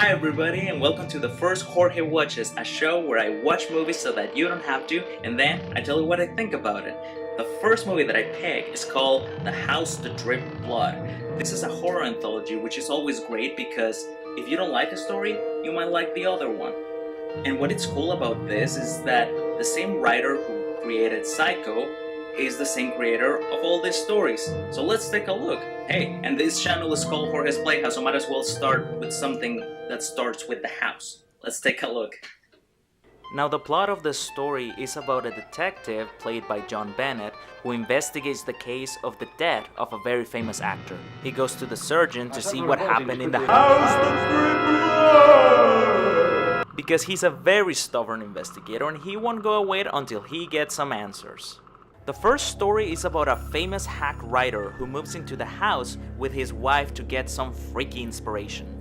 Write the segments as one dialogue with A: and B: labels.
A: Hi everybody and welcome to the first Jorge Watches, a show where I watch movies so that you don't have to, and then I tell you what I think about it. The first movie that I picked is called The House That Dripped Blood. This is a horror anthology, which is always great because if you don't like a story, you might like the other one. And what is cool about this is that the same writer who created Psycho is the same creator of all these stories. So let's take a look. Hey, and this channel is called Jorge's Playhouse, so might as well start with something that starts with the house. Let's take a look. Now the plot of the story is about a detective played by John Bennett who investigates the case of the death of a very famous actor. He goes to the surgeon to see what happened in the house because he's a very stubborn investigator and he won't go away until he gets some answers. The first story is about a famous hack writer who moves into the house with his wife to get some freaky inspiration.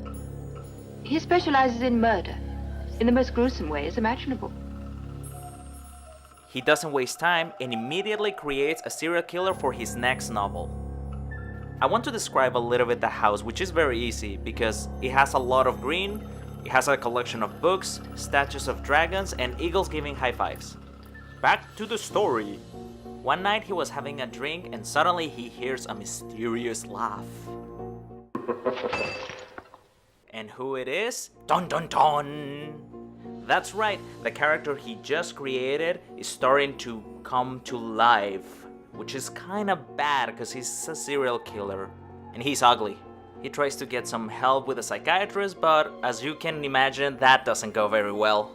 B: He specializes in murder, in the most gruesome ways imaginable.
A: He doesn't waste time and immediately creates a serial killer for his next novel. I want to describe a little bit the house, which is very easy because it has a lot of green, it has a collection of books, statues of dragons, and eagles giving high fives. Back to the story. One night he was having a drink and suddenly he hears a mysterious laugh. And who it is? Dun dun dun! That's right, the character he just created is starting to come to life, which is kinda bad because he's a serial killer. And he's ugly. He tries to get some help with a psychiatrist, but as you can imagine, that doesn't go very well.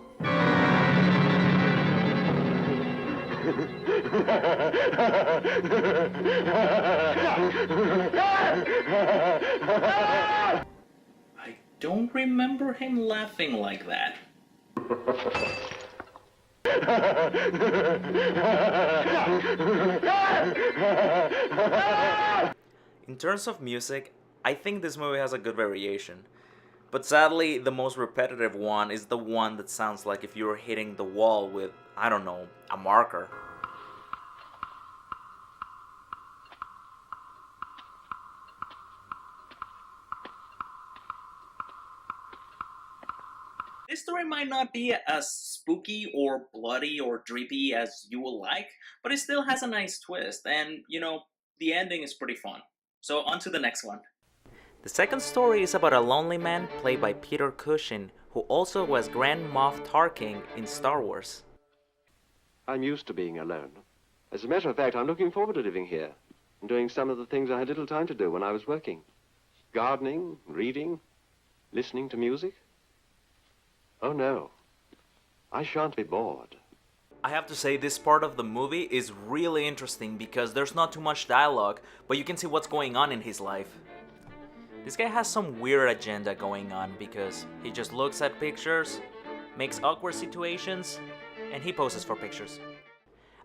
A: I don't remember him laughing like that. In terms of music, I think this movie has a good variation. But sadly, the most repetitive one is the one that sounds like if you were hitting the wall with, I don't know, a marker. This story might not be as spooky or bloody or drippy as you will like, but it still has a nice twist, and the ending is pretty fun. So on to the next one. The second story is about a lonely man played by Peter Cushing, who also was Grand Moff Tarkin in Star Wars.
C: I'm used to being alone. As a matter of fact, I'm looking forward to living here and doing some of the things I had little time to do when I was working. Gardening, reading, listening to music. Oh no, I shan't be bored.
A: I have to say this part of the movie is really interesting because there's not too much dialogue, but you can see what's going on in his life. This guy has some weird agenda going on because he just looks at pictures, makes awkward situations, and he poses for pictures.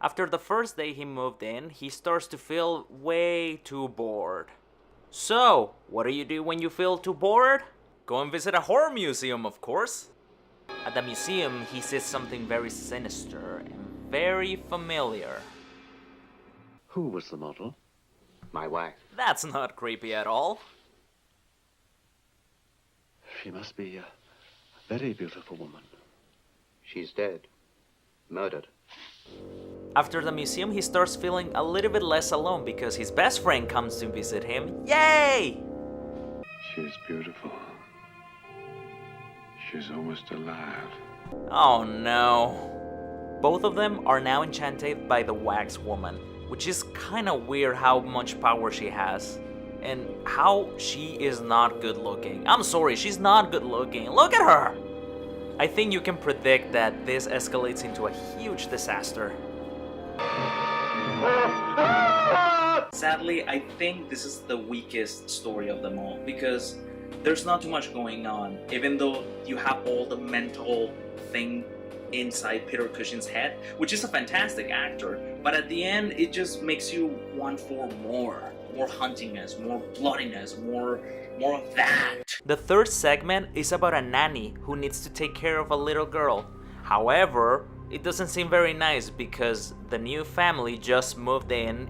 A: After the first day he moved in, he starts to feel way too bored. So, what do you do when you feel too bored? Go and visit a horror museum, of course. At the museum, he sees something very sinister and very familiar.
C: Who was the model?
D: My wife.
A: That's not creepy at all.
C: She must be a very beautiful woman.
D: She's dead. Murdered.
A: After the museum, he starts feeling a little bit less alone because his best friend comes to visit him. Yay!
E: She's beautiful. She's almost alive.
A: Oh no. Both of them are now enchanted by the wax woman, which is kinda weird how much power she has. And how she is not good looking. I'm sorry, she's not good looking. Look at her! I think you can predict that this escalates into a huge disaster. Sadly, I think this is the weakest story of them all because there's not too much going on, even though you have all the mental thing inside Peter Cushing's head, which is a fantastic actor, but at the end it just makes you want for more huntingness, more bloodiness, more of that. The third segment is about a nanny who needs to take care of a little girl. However, it doesn't seem very nice because the new family just moved in.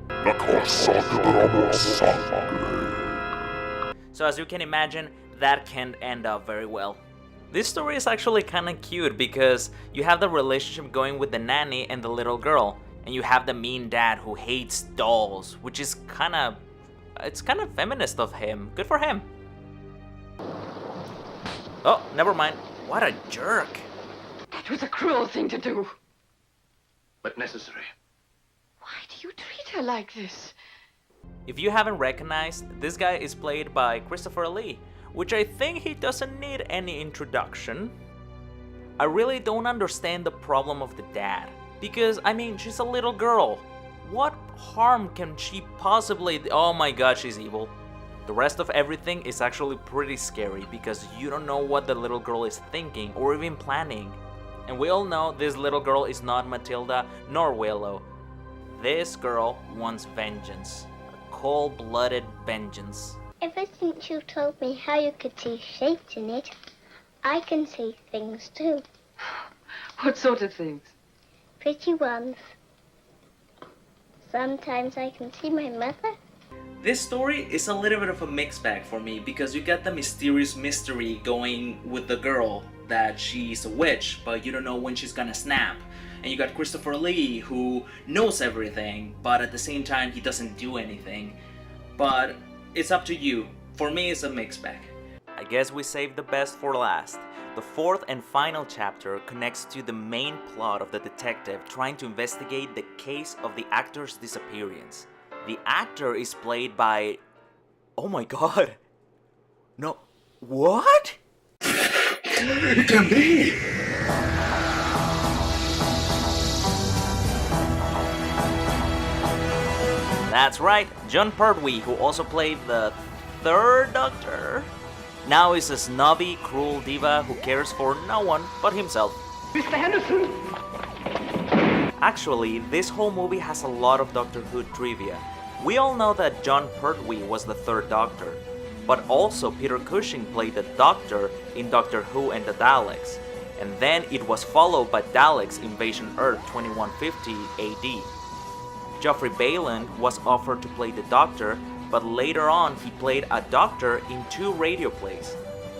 A: So as you can imagine, that can't end up very well. This story is actually kinda cute because you have the relationship going with the nanny and the little girl, and you have the mean dad who hates dolls, which is it's kind of feminist of him. Good for him. Oh, never mind. What a jerk.
B: That was a cruel thing to do.
D: But necessary.
B: Why do you treat her like this?
A: If you haven't recognized, this guy is played by Christopher Lee, which I think he doesn't need any introduction. I really don't understand the problem of the dad, because I mean, she's a little girl. What harm can she possibly... Oh my god, she's evil. The rest of everything is actually pretty scary because you don't know what the little girl is thinking or even planning. And we all know this little girl is not Matilda nor Willow. This girl wants vengeance. A cold-blooded vengeance.
F: Ever since you told me how you could see shapes in it, I can see things too.
B: What sort of things?
F: Pretty ones. Sometimes I can see my mother.
A: This story is a little bit of a mixed bag for me because you get the mysterious mystery going with the girl that she's a witch, but you don't know when she's gonna snap. And you got Christopher Lee who knows everything, but at the same time he doesn't do anything. But it's up to you. For me, it's a mixed bag. I guess we saved the best for last. The fourth and final chapter connects to the main plot of the detective trying to investigate the case of the actor's disappearance. The actor is played by... Oh my god! No... What?!
E: It can be!
A: That's right, John Pertwee, who also played the third Doctor, now is a snobby, cruel diva who cares for no one but himself.
G: Mr. Henderson!
A: Actually, this whole movie has a lot of Doctor Who trivia. We all know that John Pertwee was the third Doctor, but also Peter Cushing played the Doctor in Doctor Who and the Daleks, and then it was followed by Daleks Invasion Earth 2150 AD. Geoffrey Bayland was offered to play the Doctor, but later on he played a Doctor in 2 radio plays.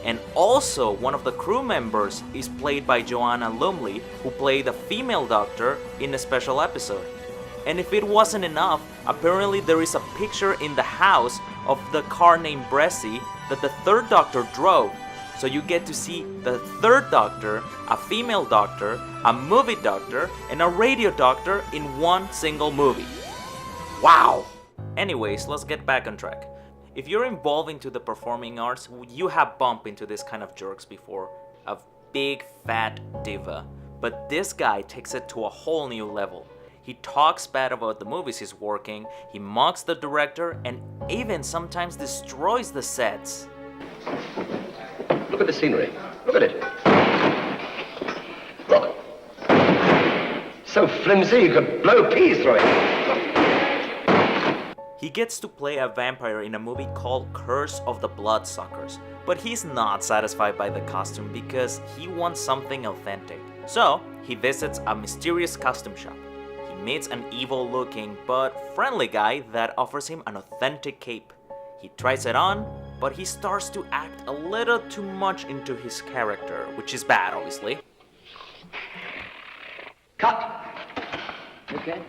A: And also one of the crew members is played by Joanna Lumley, who played a female Doctor in a special episode. And if it wasn't enough, apparently there is a picture in the house of the car named Bressie that the third Doctor drove. So you get to see the third Doctor, a female Doctor, a movie Doctor, and a radio Doctor in one single movie. Wow! Anyways, let's get back on track. If you're involved into the performing arts, you have bumped into this kind of jerks before. A big fat diva. But this guy takes it to a whole new level. He talks bad about the movies he's working, he mocks the director, and even sometimes destroys the sets.
D: Look at the scenery. Look at it. Look. So flimsy you could blow peas through it.
A: He gets to play a vampire in a movie called Curse of the Bloodsuckers, but he's not satisfied by the costume because he wants something authentic. So, he visits a mysterious costume shop. He meets an evil-looking but friendly guy that offers him an authentic cape. He tries it on, but he starts to act a little too much into his character, which is bad, obviously.
G: Cut!
D: Okay.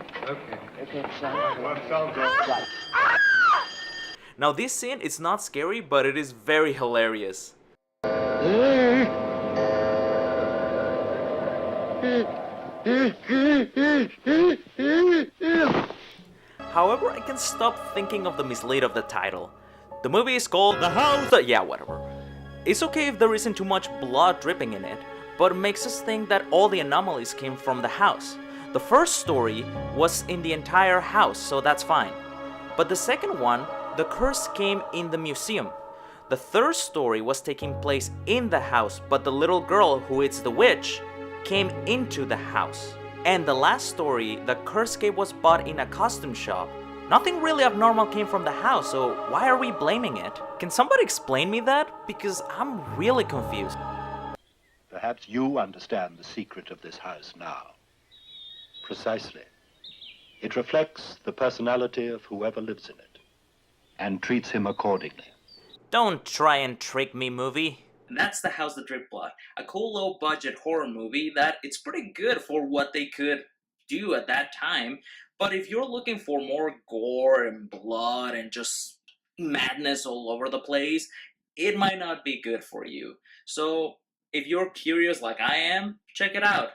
A: Now this scene is not scary, but it is very hilarious. However, I can't stop thinking of the mislead of the title. The movie is called The House... Yeah, whatever. It's okay if there isn't too much blood dripping in it, but it makes us think that all the anomalies came from the house. The first story was in the entire house, so that's fine. But the second one, the curse came in the museum. The third story was taking place in the house, but the little girl who is the witch came into the house. And the last story, the curse cape was bought in a costume shop. Nothing really abnormal came from the house, so why are we blaming it? Can somebody explain me that? Because I'm really confused.
H: Perhaps you understand the secret of this house now. Precisely. It reflects the personality of whoever lives in it, and treats him accordingly.
A: Don't try and trick me, movie. And that's The House That Dripped Blood, a cool low-budget horror movie that it's pretty good for what they could do at that time. But if you're looking for more gore and blood and just madness all over the place, it might not be good for you. So if you're curious like I am, check it out.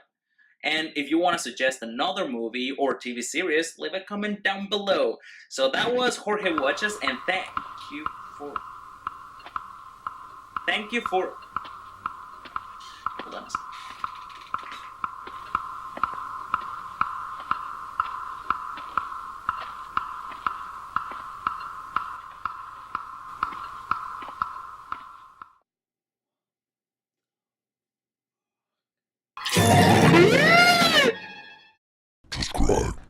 A: And if you want to suggest another movie or TV series, leave a comment down below. So that was Jorge Watches, and thank you for... Hold on a second.
E: Subscribe.